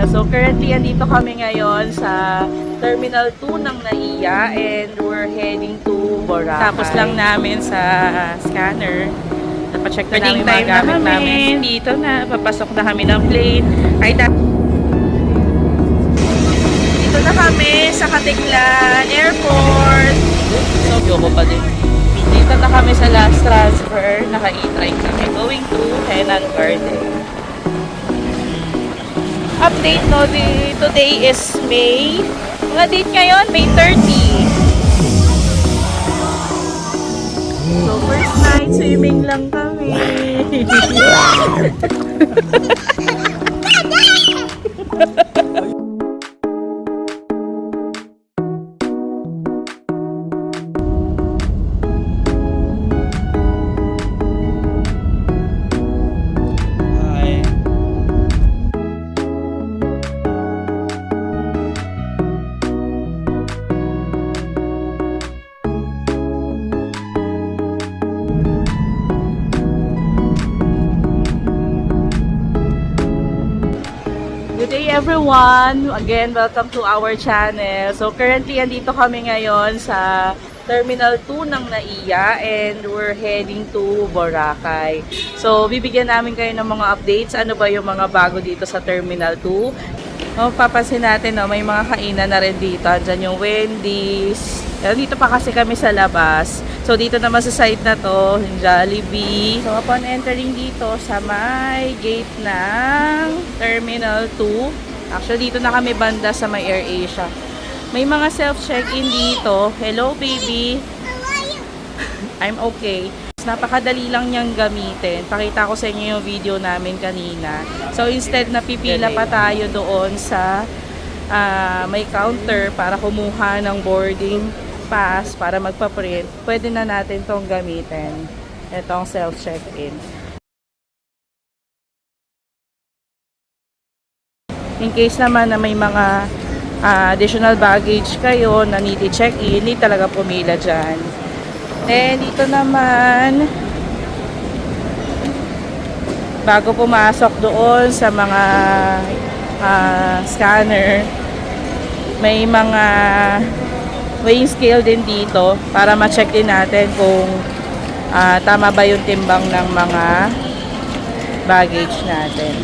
channel. So currently andito kami ngayon sa Terminal 2 ng NAIA and we're heading to Boracay. Tapos lang namin sa scanner. Napacheck na namin mga gamit namin. Dito na, papasok na kami ng plane. Dito na kami sa Katiklan Airport. So, yoko pa din. Dito na kami sa last transfer. Naka-e-trike kami. Going to Henan Garden. Update no, today is May. Mga date ngayon, May 30. So, first night, swimming lang kami. Good day everyone! Again, welcome to our channel. So currently, andito kami ngayon sa Terminal 2 ng NAIA and we're heading to Boracay. So bibigyan namin kayo ng mga updates. Ano ba yung mga bago dito sa Terminal 2? Papansin natin, may mga kainan na rin dito. Andyan yung Wendy's. Dito pa kasi kami sa labas. So dito naman sa site na to, yung Jollibee. So upon entering dito sa may gate ng Terminal 2, actually dito na kami banda sa may AirAsia. May mga self-check-in dito. Hello baby! I'm okay. Napakadali lang niyang gamitin. Pakita ko sa inyo yung video namin kanina. So instead na pipila pa tayo doon sa may counter para kumuha ng boarding pass para magpa-print, pwede na natin tong gamitin. Itong self-check-in. In case naman na may mga additional baggage kayo na need i-check-in, hindi talaga pumila dyan. And dito naman, bago pumasok doon sa mga scanner, may mga weighing scale din dito para ma-check din natin kung tama ba yung timbang ng mga baggage natin.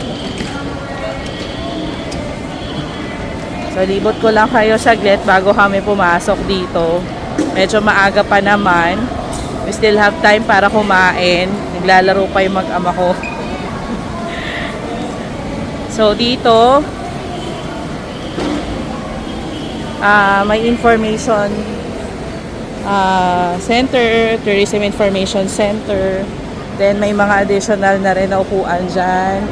So, libot ko lang kayo saglit bago kami pumasok dito. Medyo maaga pa naman. We still have time para kumain. Naglalaro pa yung mag-ama ko. So, dito may information center, tourism information center. Then may mga additional na rin na upuan dyan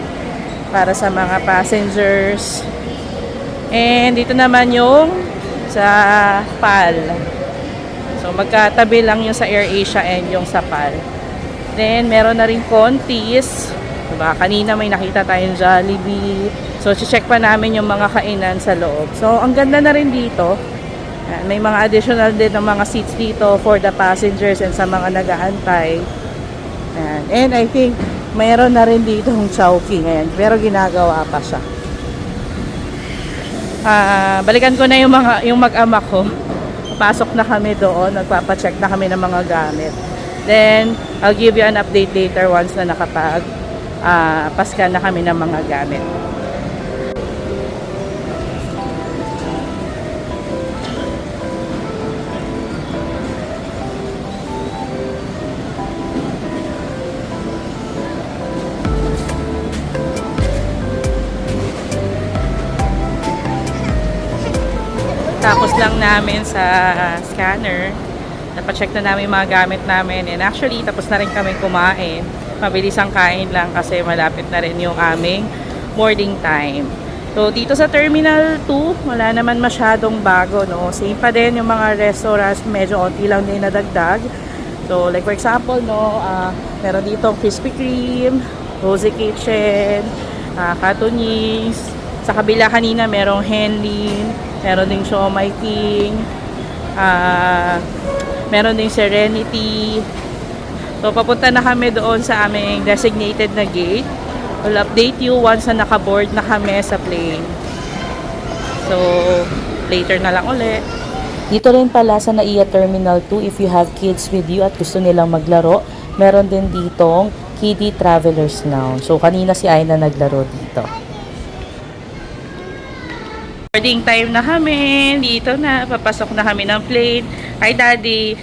para sa mga passengers. And dito naman yung sa PAL. So magkatabi lang yung sa AirAsia and yung sa PAL. Then meron na rin Contis. Diba? Kanina may nakita tayong Jollibee. So, check pa namin yung mga kainan sa loob. So, ang ganda na rin dito. May mga additional din ng mga seats dito for the passengers and sa mga nag-aantay. And I think, mayroon na rin dito yung Chowking ngayon. Pero ginagawa pa siya. Balikan ko na yung mag-ama ko. Pasok na kami doon. Nagpapacheck na kami ng mga gamit. Then, I'll give you an update later once na paskan na kami ng mga gamit. Tapos lang namin sa scanner. Napacheck na namin mga gamit namin. And actually, tapos na rin kami kumain. Mabilis ang kain lang kasi malapit na rin yung aming boarding time. So, dito sa Terminal 2, wala naman masyadong bago, no? Same pa din yung mga restaurants, medyo onti lang din nadagdag. So, like for example, no, meron dito Krispy Kreme, Rosy Kitchen, Katunyis. Sa kabila kanina, merong Henlin, meron ding Siomai King, meron ding Serenity. So, papunta na kami doon sa aming designated na gate. We'll update you once na nakaboard na kami sa plane. So, later na lang uli. Dito rin pala sa NAIA Terminal 2, if you have kids with you at gusto nilang maglaro, meron din ditong Kiddie Travelers Lounge. So, kanina si Aina naglaro dito. Boarding time na kami. Dito na. Papasok na kami ng plane. Hi, Daddy.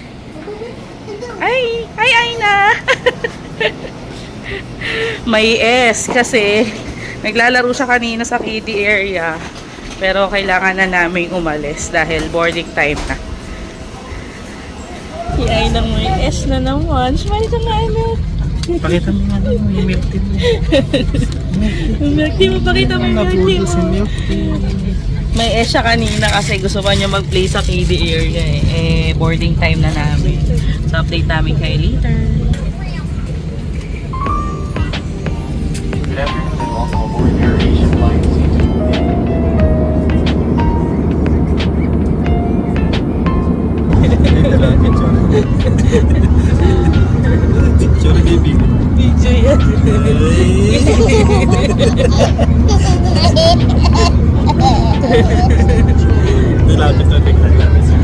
Ay, Aina. May S kasi naglalaro siya kanina sa kiddie area. Pero kailangan na namin umalis dahil boarding time na. Ay nang may S na naman. Smile ka na, ano? Pakita mo nga lang yung milk tea mo. Yung milk tea mo, pakita mo yung milk tea mo. Milk tea. May S siya kanina kasi gusto pa niya mag-play sa kiddie area eh. Boarding time na namin. So, update namin kayo later. Good afternoon and welcome aboard Air Asian Flight Picture baby. Video yan. Nilapit na tingnan natin si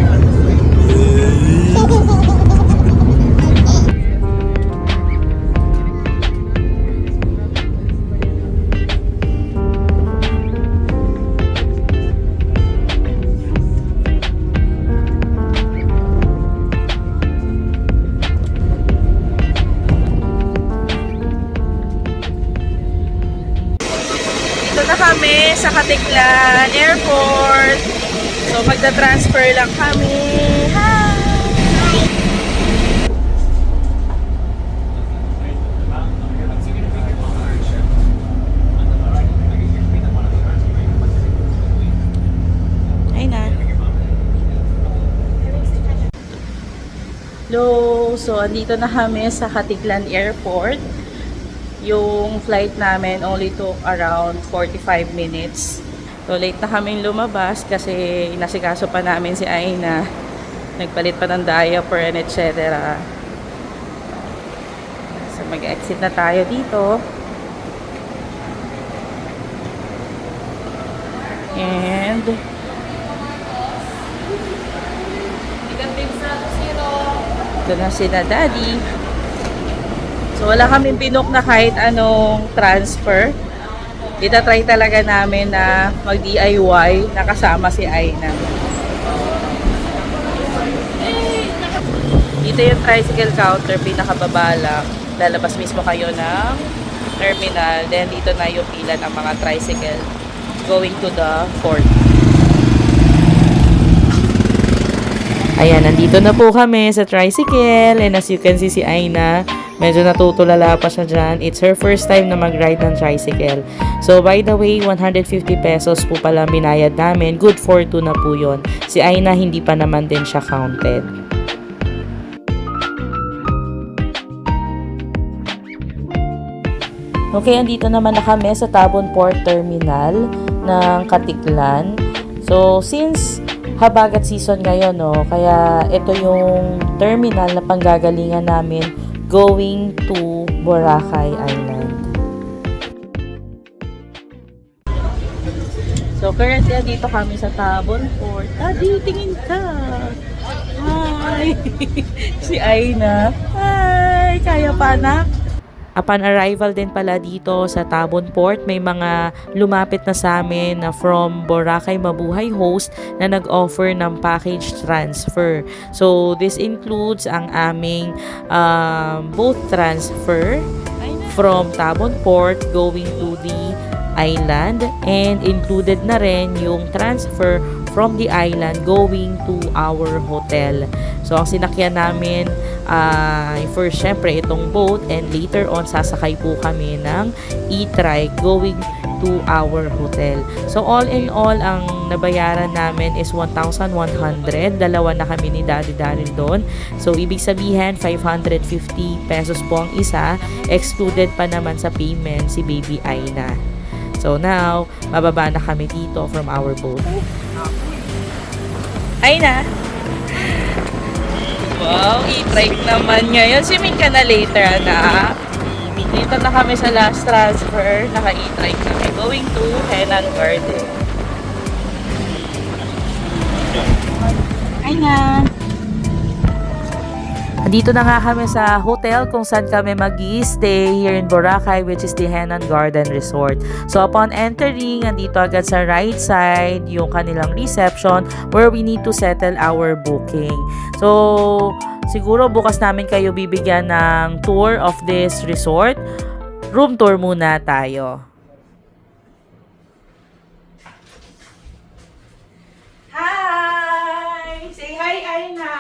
Dito na kami sa Katiklan Airport. So, magda-transfer lang kami. Hi! Ay na. Hello! So, andito na kami sa Katiklan Airport. Yung flight namin only took around 45 minutes. So, late na kaming lumabas kasi inasikaso pa namin si Aina. Nagpalit pa ng diaper and etc. So, mag-exit na tayo dito. And ito na sila Daddy. So, wala kaming pinook na kahit anong transfer. Try talaga namin na mag-DIY na kasama si Aina. Dito yung tricycle counter, pinakababa lang. Lalabas mismo kayo ng terminal. Then, dito na yung pila ng mga tricycle going to the port. Ayan, nandito na po kami sa tricycle. And as you can see, si Aina, medyo natutulala pa siya dyan. It's her first time na mag-ride ng tricycle. So, by the way, 150 pesos po pala binayad namin. Good for 2 na po yun. Si Aina, hindi pa naman din siya counted. Okay, andito naman na kami sa Tabon Port Terminal ng Katiklan. So, since habagat season ngayon, no, kaya ito yung terminal na panggagalingan namin going to Boracay Island. So, currently, dito kami sa Tabon Port. Daddy, tingin ka! Hi! Si Aina. Hi! Kaya pa, anak? Upon arrival din pala dito sa Tabon Port, may mga lumapit na sa amin na from Boracay Mabuhay Host na nag-offer ng package transfer. So, this includes ang aming boat transfer from Tabon Port going to the island, and included na rin yung transfer from the island going to our hotel. So, ang sinakyan namin first, syempre, itong boat, and later on, sasakay po kami ng e-trike going to our hotel. So, all in all, ang nabayaran namin is 1,100. Dalawa na kami ni Daddy Daryl doon. So, ibig sabihin, 550 pesos po ang isa. Excluded pa naman sa payment si Baby Aina. So, now, mababa na kami dito from our boat. Aina! Wow, e-trike naman ngayon. Swimming ka na later, anak. Dito na kami sa last transfer. Naka-e-trike kami. Going to Henan Garden. Hi na! Dito na nga kami sa hotel kung saan kami mag-i-stay here in Boracay, which is the Henan Garden Resort. So upon entering, andito agad sa right side yung kanilang reception where we need to settle our booking. So siguro bukas namin kayo bibigyan ng tour of this resort. Room tour muna tayo. Hi! Say hi, Aina!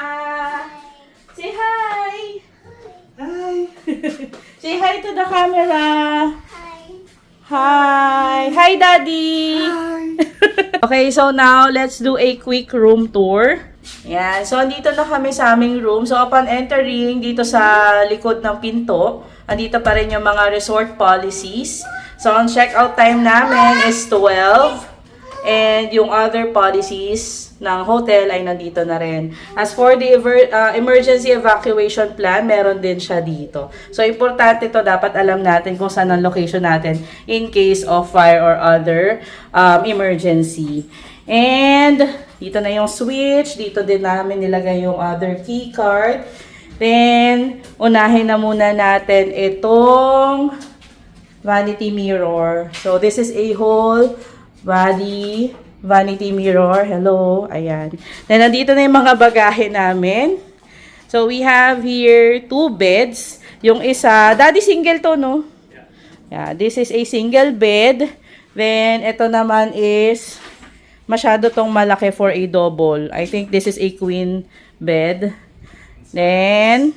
Say hi! Hi! Say hi to the camera! Hi! Hi, Daddy! Hi! Okay, so now, let's do a quick room tour. Yan. So, andito na kami sa aming room. So, upon entering, dito sa likod ng pinto, andito pa rin yung mga resort policies. So, ang check-out time namin is 12. And yung other policies ng hotel ay nandito na rin. As for the emergency evacuation plan, meron din siya dito. So, importante to, dapat alam natin kung saan ang location natin in case of fire or other emergency. And, dito na yung switch. Dito din namin nilagay yung other key card. Then, unahin na muna natin itong vanity mirror. So, this is a whole body vanity mirror. Hello. Ayan. Then, nandito na yung mga bagahe namin. So, we have here 2 beds. Yung isa, daddy single to, no? Yeah, this is a single bed. Then, ito naman is masyado tong malaki for a double. I think this is a queen bed. Then,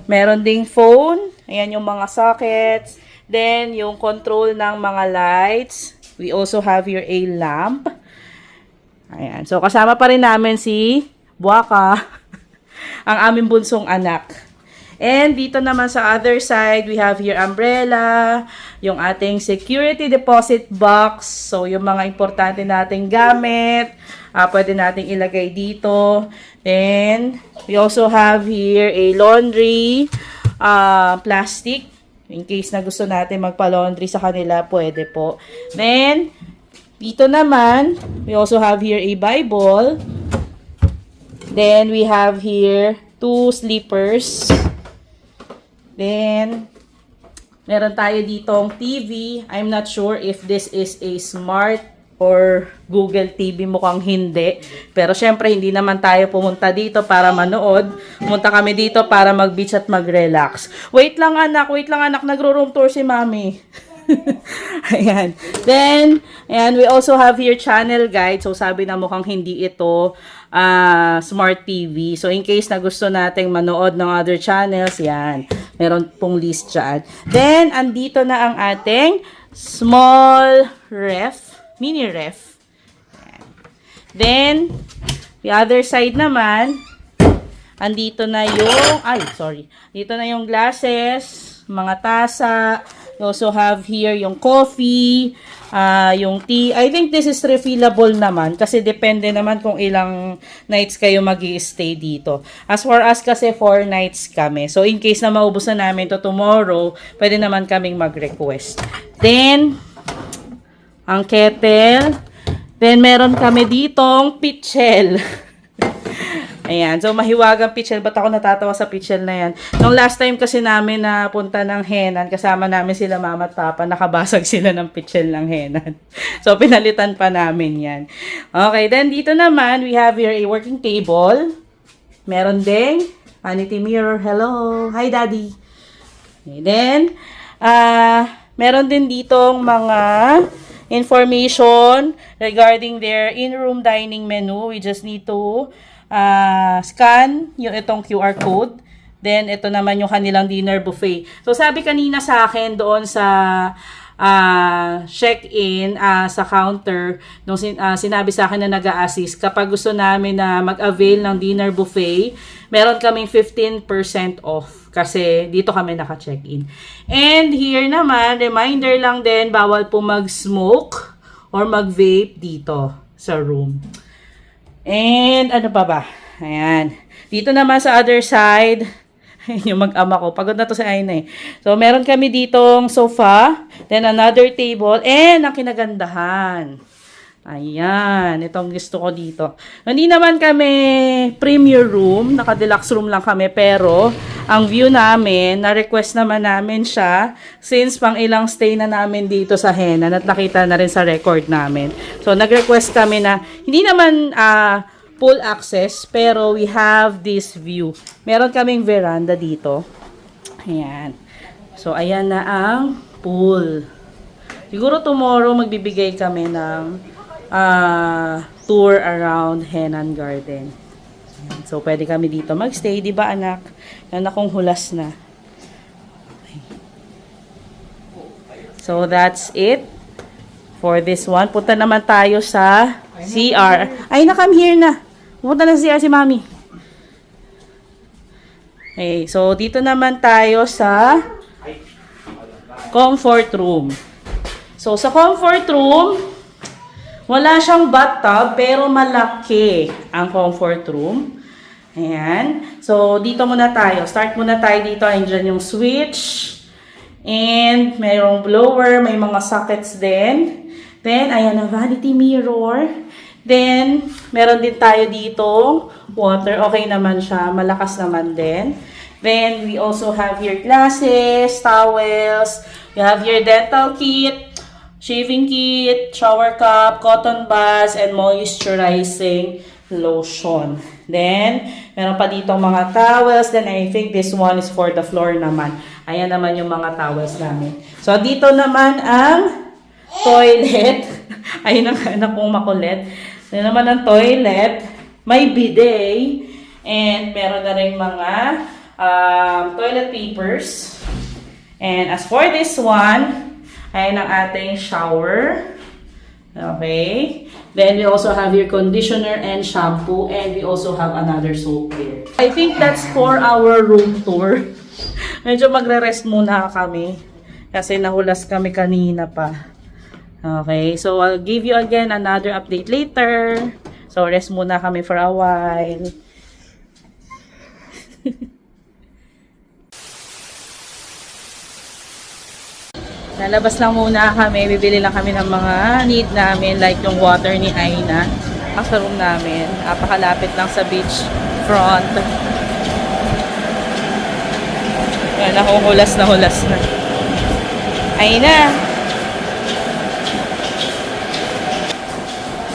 meron ding phone. Ayan yung mga sockets. Then, yung control ng mga lights. We also have here a lamp. Ayan. So, kasama pa rin namin si Buwaka, ang aming bunsong anak. And dito naman sa other side, we have here umbrella, yung ating security deposit box. So, yung mga importante nating gamit, pwede nating ilagay dito. Then, we also have here a laundry, plastic. In case na gusto natin magpa-laundry sa kanila, pwede po. Then, dito naman, we also have here a Bible. Then, we have here 2 sleepers. Then, meron tayo ditong TV. I'm not sure if this is a smart or Google TV, mukhang hindi. Pero syempre, hindi naman tayo pumunta dito para manood. Pumunta kami dito para mag-beach at mag-relax. Wait lang anak, nagro-room tour si Mami. Ayan. Then, ayan, we also have here channel guide. So, sabi na mukhang hindi ito smart TV. So, in case na gusto nating manood ng other channels, yan. Meron pong list dyan. Then, andito na ang ating small ref. Mini ref. Ayan. Then, the other side naman, andito na yung, dito na yung glasses, mga tasa. We also have here yung coffee, yung tea. I think this is refillable naman kasi depende naman kung ilang nights kayo mag-i-stay dito. As for us kasi 4 nights kami. So, in case na maubos na namin to tomorrow, pwede naman kaming mag-request. Then, ang kettle. Then, meron kami ditong pitchel. Ayan. So, mahiwagang pitchel. Ba't ako natatawa sa pitchel na yan? Nung last time kasi namin na punta ng Henan, kasama namin sila mama at papa, nakabasag sila ng pitchel ng Henan. So, pinalitan pa namin yan. Okay. Then, dito naman, we have here a working table. Meron ding vanity mirror. Hello. Hi, Daddy. Okay. Then, meron din ditong mga information regarding their in-room dining menu. We just need to scan yung itong QR code. Then, ito naman yung kanilang dinner buffet. So, sabi kanina sa akin doon sa check-in sa counter, nung sinabi sa akin na nag-a-assist, kapag gusto namin na mag-avail ng dinner buffet, meron kaming 15% off kasi dito kami naka-check-in. And here naman, reminder lang din, bawal po mag-smoke or mag-vape dito sa room. And ano pa ba? Ayan. Dito naman sa other side, yung mag-ama ko. Pagod na to si Aina eh. So, meron kami ditong sofa, then another table, and ang kinagandahan. Ayan, itong gusto ko dito. Hindi naman kami premier room, naka-deluxe room lang kami, pero ang view namin, na-request naman namin siya since pang ilang stay na namin dito sa Henan at nakita na rin sa record namin. So, nag-request kami na hindi naman full access, pero we have this view. Meron kaming veranda dito. Ayan. So, ayan na ang pool. Siguro tomorrow magbibigay kami ng tour around Henan Garden. So, pwede kami dito magstay, di ba anak? Yan akong hulas na. So, that's it for this one. Punta naman tayo sa CR. Ay, come here na. Punta na sa CR si Mami. Okay, so dito naman tayo sa comfort room. So, sa comfort room, wala siyang bathtub, pero malaki ang comfort room. Ayan. So, dito muna tayo. Start muna tayo dito. Ayan yung switch. And, mayroong blower. May mga sockets din. Then, ayan ang vanity mirror. Then, meron din tayo dito water. Okay naman siya. Malakas naman din. Then, we also have your glasses, towels. You have your dental kit, shaving kit, shower cup, cotton buds, and moisturizing lotion. Then, meron pa dito mga towels. Then, I think this one is for the floor naman. Ayan naman yung mga towels namin. So, dito naman ang toilet. Ayun ang anak kong makulit. Ayan naman ang toilet. May bidet. And, meron na rin mga toilet papers. And, as for this one, ayan ang ating shower. Okay. Then, we also have your conditioner and shampoo. And we also have another soap here. I think that's for our room tour. Medyo magre-rest muna kami. Kasi nahulas kami kanina pa. Okay. So, I'll give you again another update later. So, rest muna kami for a while. Lalabas lang muna kami, bibili lang kami ng mga need namin, like yung water ni Aina. Sa room namin, napakalapit lang sa beach front. Yan, hulas na. Aina!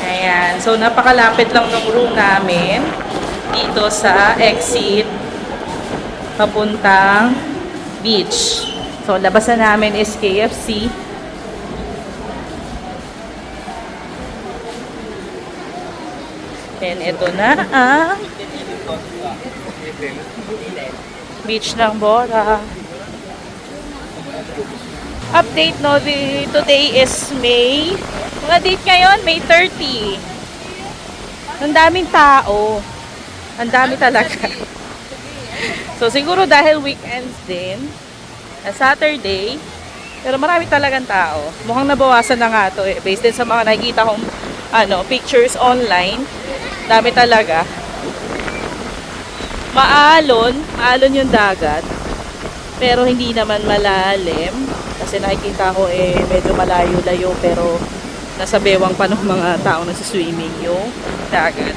Ayan, so napakalapit lang ng room namin dito sa exit papuntang beach. So, labasan namin is KFC. Then, ito na ang beach ng Bora. Update, no? Today is May. Mga date ngayon, May 30. Ang daming tao. Ang dami talaga. So, siguro dahil weekends din, Saturday, pero marami talagang tao. Mukhang nabawasan na nga to eh. Based din sa mga nakikita kong pictures online. Dami talaga. Maalon yung dagat. Pero hindi naman malalim. Kasi nakikita ko medyo malayo-layo pero nasa bewang pa ng mga tao nagsiswimming yung dagat.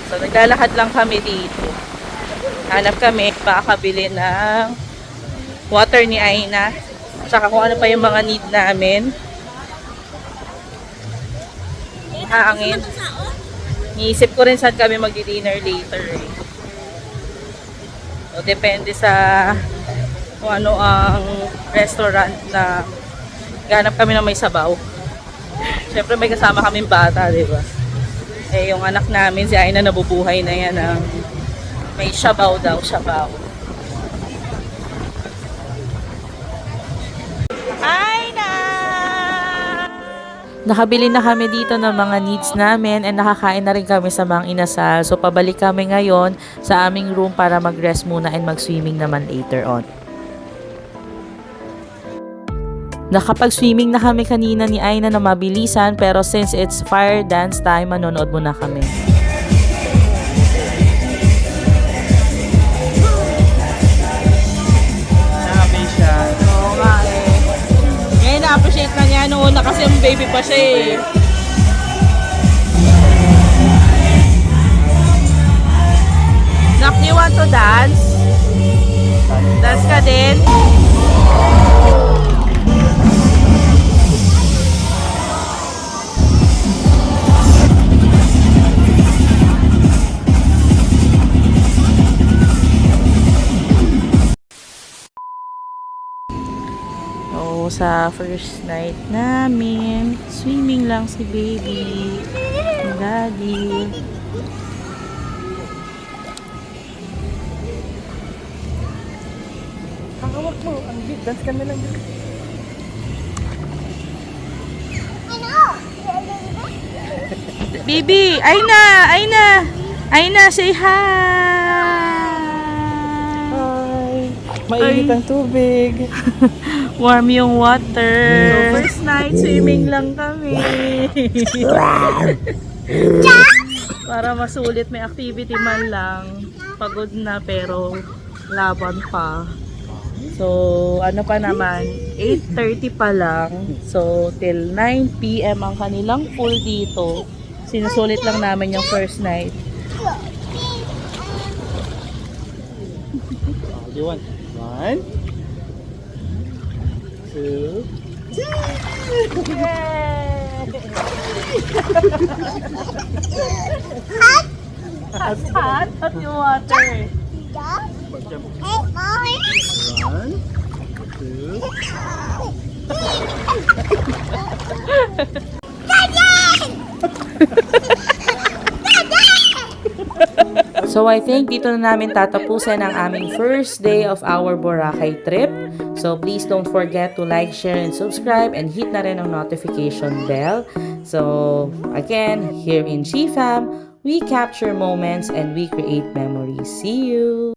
So, naglalakad lang kami dito. Hanap kami, makakabili ng water ni Aina. Tsaka kung ano pa yung mga need namin. Hangin. Niisip ko rin saan kami magdi-dinner later eh. So, depende sa kung ano ang restaurant na ganap kami na may sabaw. Siyempre may kasama kaming bata, di ba? Eh, yung anak namin, si Aina, nabubuhay na yan ng may sabaw daw, sabaw. Aina! Nakabili na kami dito ng mga needs namin and nakakain na rin kami sa Mang Inasal. So, pabalik kami ngayon sa aming room para mag-rest muna and mag-swimming naman later on. Nakapag-swimming na kami kanina ni Aina na mabilisan pero since it's fire dance time, manonood muna kami. baby pa siya eh. Nak, you want to dance? Dance ka din? So, sa first night namin, swimming lang si baby. Ang daddy. Hawak mo. Ang cute. Dance ka na lang. Baby! Aina! Aina! Aina, say hi! Hi! Mainit ang tubig. Warm yung water. So, first night, swimming lang kami. Para masulit, may activity man lang. Pagod na pero laban pa. So, ano pa naman, 8:30 pa lang. So, till 9 p.m. ang kanilang pool dito. Sinusulit lang namin yung first night. Do you want? 1, 2, Hot yung water. 1, 2. So I think dito na namin tatapusin ang aming first day of our Boracay trip. So please don't forget to like, share, and subscribe, and hit na rin ang notification bell. So again, here in GFam, we capture moments and we create memories. See you!